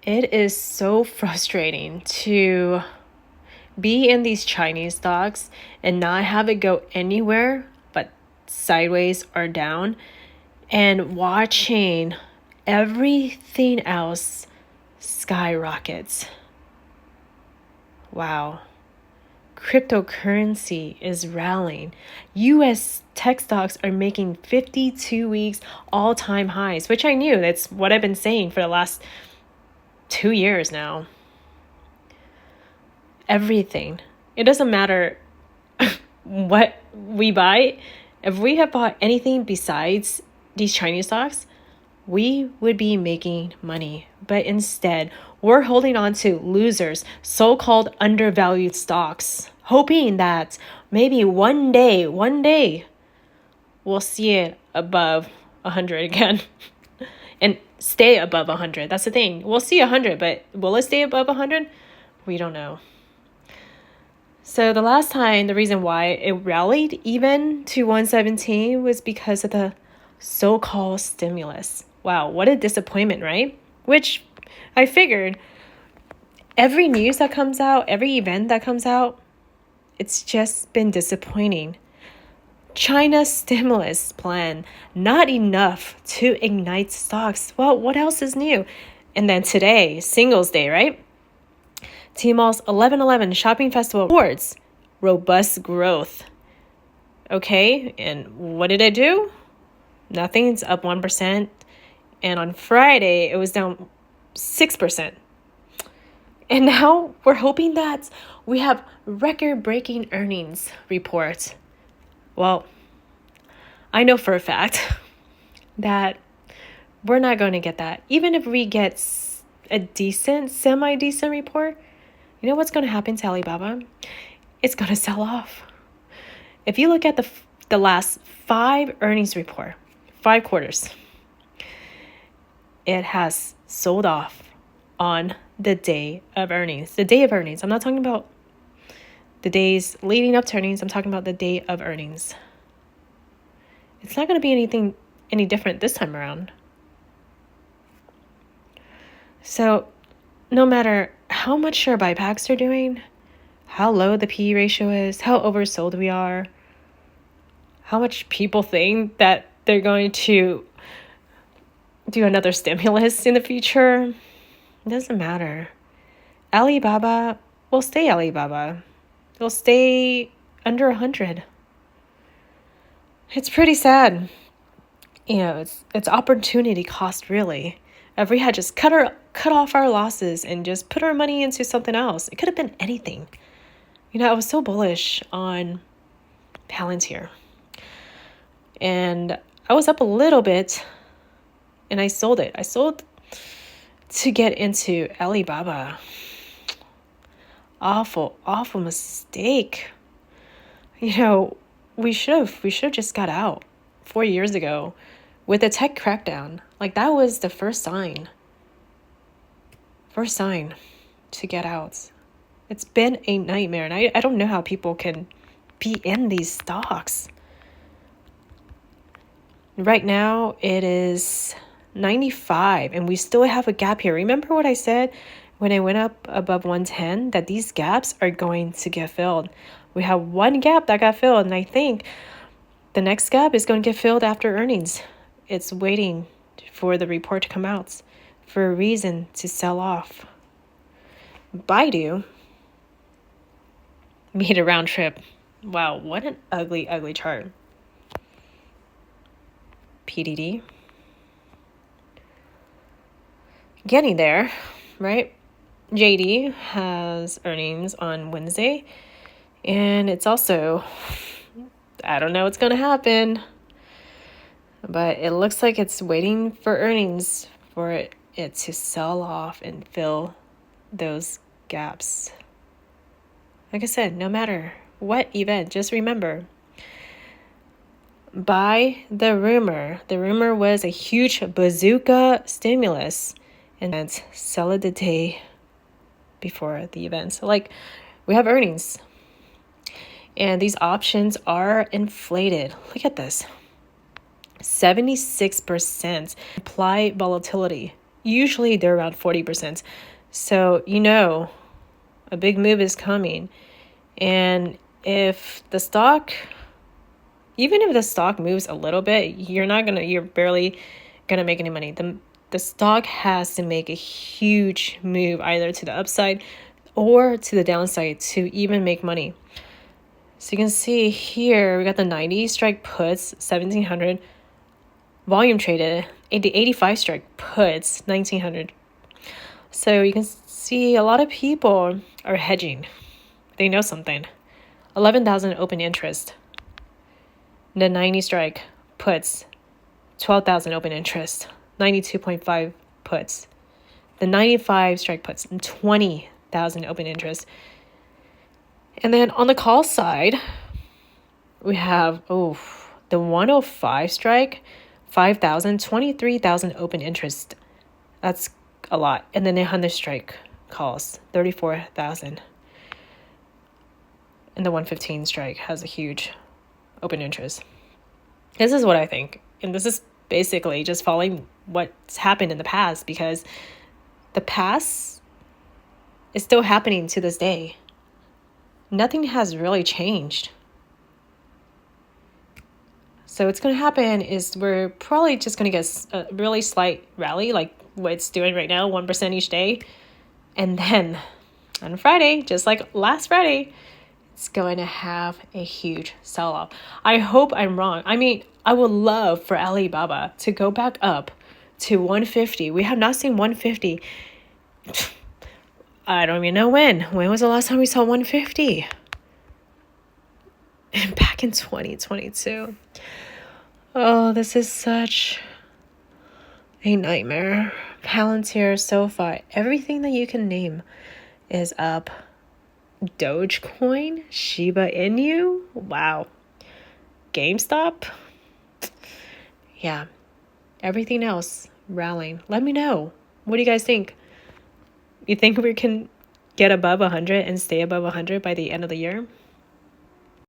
It is so frustrating to be in these Chinese stocks and not have it go anywhere but sideways or down, and watching everything else skyrockets. Wow. Cryptocurrency is rallying. US tech stocks are making 52 weeks all-time highs, which I knew. That's what I've been saying for the last 2 years now. Everything. It doesn't matter what we buy. If we have bought anything besides these Chinese stocks, we would be making money. But instead, we're holding on to losers, so-called undervalued stocks, hoping that maybe one day, we'll see it above 100 again and stay above 100. That's the thing. We'll see 100, but will it stay above 100? We don't know. So the last time, the reason why it rallied even to 117 was because of the so-called stimulus. Wow, what a disappointment, right? Which I figured every news that comes out, every event that comes out, it's just been disappointing. China's stimulus plan, not enough to ignite stocks. Well, what else is new? And then today, Singles Day, right? Tmall's 11/11 shopping festival reports robust growth. Okay, and what did it do? Nothing. It's up 1%. And on Friday, it was down 6%. And now we're hoping that we have record-breaking earnings report. Well, I know for a fact that we're not going to get that. Even if we get a decent, semi-decent report, you know what's going to happen to Alibaba? It's going to sell off. If you look at the last 5 earnings report, 5 quarters, it has sold off on the day of earnings. The day of earnings. I'm not talking about the days leading up to earnings. I'm talking about the day of earnings. It's not going to be any different this time around. So no matter how much share buybacks are doing, how low the PE ratio is, how oversold we are, how much people think that they're going to do another stimulus in the future, it doesn't matter. Alibaba will stay Alibaba. It'll stay under 100. It's pretty sad. You know, it's opportunity cost, really. If we had just cut off our losses and just put our money into something else, it could have been anything. You know, I was so bullish on Palantir. And I was up a little bit and I sold it. I sold to get into Alibaba. Awful mistake. You know, we should have just got out 4 years ago with the tech crackdown. Like, that was the first sign to get out. It's been a nightmare, and I don't know how people can be in these stocks. Right now, it is 95, and we still have a gap here. Remember what I said when I went up above 110, that these gaps are going to get filled. We have one gap that got filled, and I think the next gap is going to get filled after earnings. It's waiting for the report to come out for a reason to sell off. Baidu made a round trip. Wow, what an ugly chart. PDD. Getting there, right? JD has earnings on Wednesday, and it's also, I don't know what's going to happen, but it looks like it's waiting for earnings for it to sell off and fill those gaps. Like I said, no matter what event, just remember, buy the rumor. The rumor was a huge bazooka stimulus, and then sell it the day before the event. So, like, we have earnings, and these options are inflated. Look at this. 76% implied volatility. usually they're around 40%. So, you know, a big move is coming. And if the stock, even if the stock moves a little bit, you're barely gonna make any money. The stock has to make a huge move either to the upside or to the downside to even make money. So you can see here, we got the 90 strike puts, 1700, volume traded, the 85 strike puts, 1900. So you can see a lot of people are hedging. They know something. 11,000 open interest. The 90 strike puts, 12,000 open interest. 92.5 puts. The 95 strike puts, and 20,000 open interest. And then on the call side, we have, the 105 strike, 5,000, 23,000 open interest. That's a lot. And then the 100 strike calls, 34,000. And the 115 strike has a huge open interest. This is what I think. And this is basically just following what's happened in the past, because the past is still happening to this day. Nothing has really changed. So what's going to happen is we're probably just going to get a really slight rally, like what it's doing right now, 1% each day. And then on Friday, just like last Friday, it's going to have a huge sell-off. I hope I'm wrong. I mean, I would love for Alibaba to go back up to 150. We have not seen 150. I don't even know when. When was the last time we saw 150? Back in 2022. Oh, this is such a nightmare. Palantir, SoFi, everything that you can name is up. Dogecoin, Shiba Inu, wow. GameStop, yeah. Everything else rallying. Let me know. What do you guys think? You think we can get above 100 and stay above 100 by the end of the year?